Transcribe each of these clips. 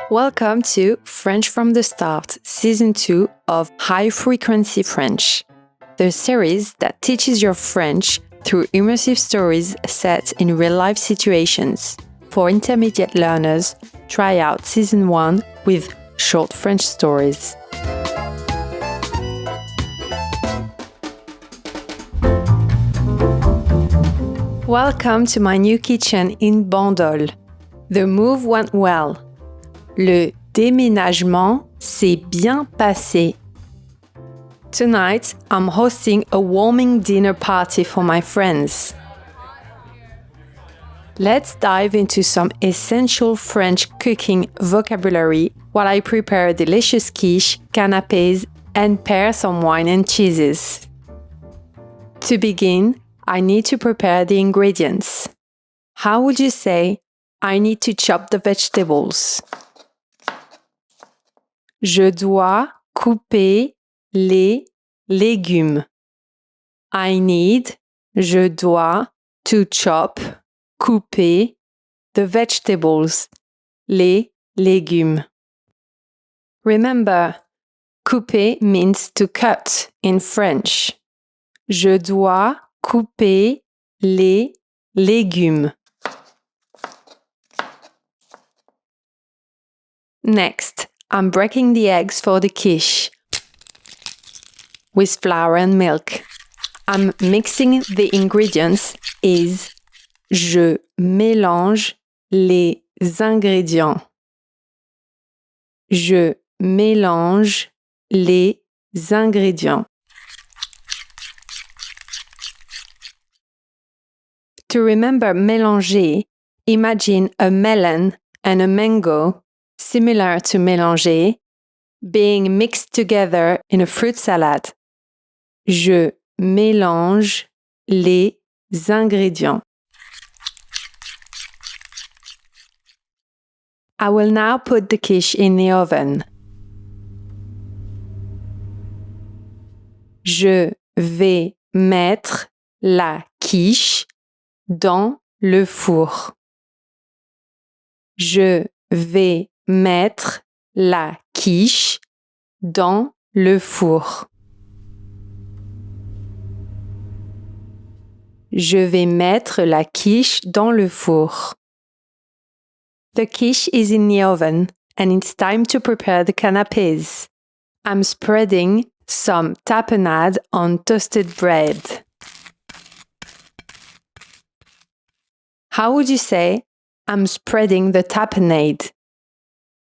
Welcome to French from the Start, Season 2 of High Frequency French, the series that teaches your French through immersive stories set in real-life situations. For intermediate learners, try out Season 1 with short French stories. Welcome to my new kitchen in Bandol. The move went well. Le déménagement s'est bien passé. Tonight, I'm hosting a warming dinner party for my friends. Let's dive into some essential French cooking vocabulary while I prepare a delicious quiche, canapés, and pair some wine and cheeses. To begin, I need to prepare the ingredients. How would you say, I need to chop the vegetables? Je dois couper les légumes. I need, je dois, to chop, couper, the vegetables, les légumes. Remember, couper means to cut in French. Je dois couper les légumes. Next, I'm breaking the eggs for the quiche with flour and milk. I'm mixing the ingredients is je mélange les ingrédients. Je mélange les ingrédients. To remember mélanger, imagine a melon and a mango, similar to mélanger, being mixed together in a fruit salad. Je mélange les ingrédients. I will now put the quiche in the oven. Je vais mettre la quiche dans le four. Je vais mettre la quiche dans le four. Je vais mettre la quiche dans le four. The quiche is in the oven and it's time to prepare the canapés. I'm spreading some tapenade on toasted bread. How would you say, I'm spreading the tapenade?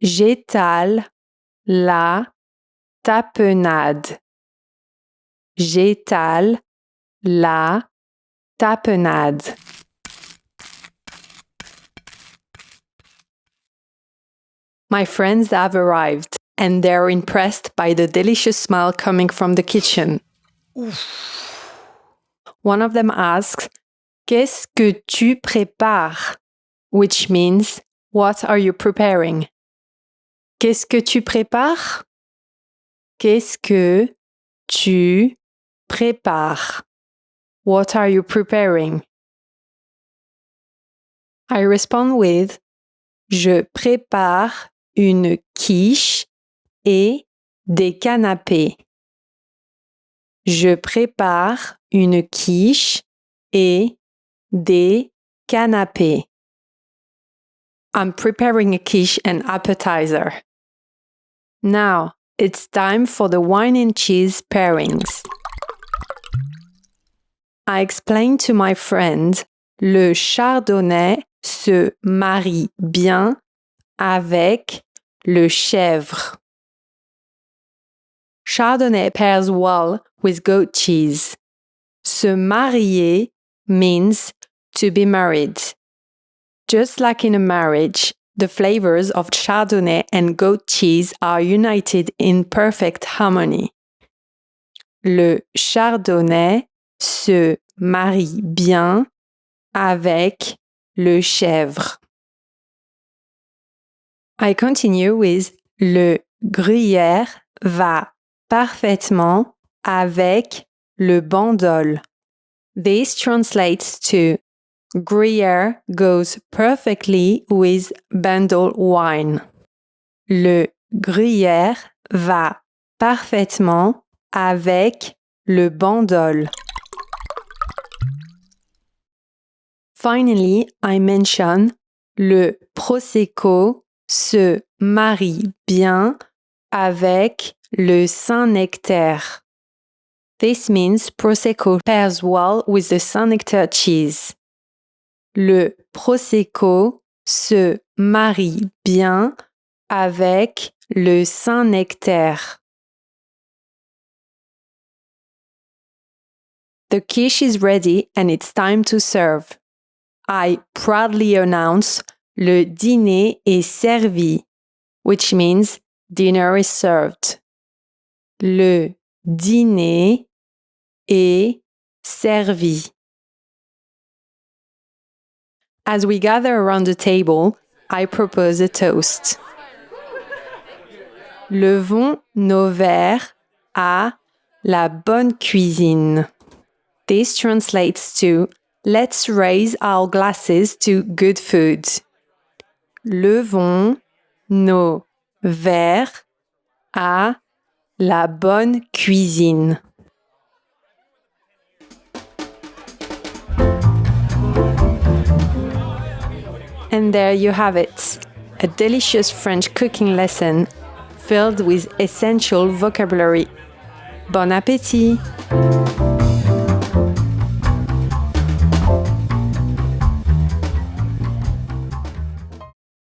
J'étale la tapenade. J'étale la tapenade. My friends have arrived and they're impressed by the delicious smell coming from the kitchen. Oof. One of them asks, Qu'est-ce que tu prépares? Which means, what are you preparing? Qu'est-ce que tu prépares? Qu'est-ce que tu prépares? What are you preparing? I respond with Je prépare une quiche et des canapés. Je prépare une quiche et des canapés. I'm preparing a quiche and appetizer. Now, it's time for the wine and cheese pairings. I explained to my friend, le chardonnay se marie bien avec le chèvre. Chardonnay pairs well with goat cheese. Se marier means to be married. Just like in a marriage, the flavors of chardonnay and goat cheese are united in perfect harmony. Le chardonnay se marie bien avec le chèvre. I continue with le gruyère va parfaitement avec le bandol. This translates to Gruyère goes perfectly with Bandol wine. Le gruyère va parfaitement avec le bandol. Finally, I mention le prosecco se marie bien avec le Saint-Nectaire. This means prosecco pairs well with the Saint-Nectaire cheese. Le prosecco se marie bien avec le Saint-Nectaire. The quiche is ready and it's time to serve. I proudly announce le dîner est servi, which means dinner is served. Le dîner est servi. As we gather around the table, I propose a toast. Levons nos verres à la bonne cuisine. This translates to let's raise our glasses to good food. Levons nos verres à la bonne cuisine. And there you have it, a delicious French cooking lesson filled with essential vocabulary. Bon appétit!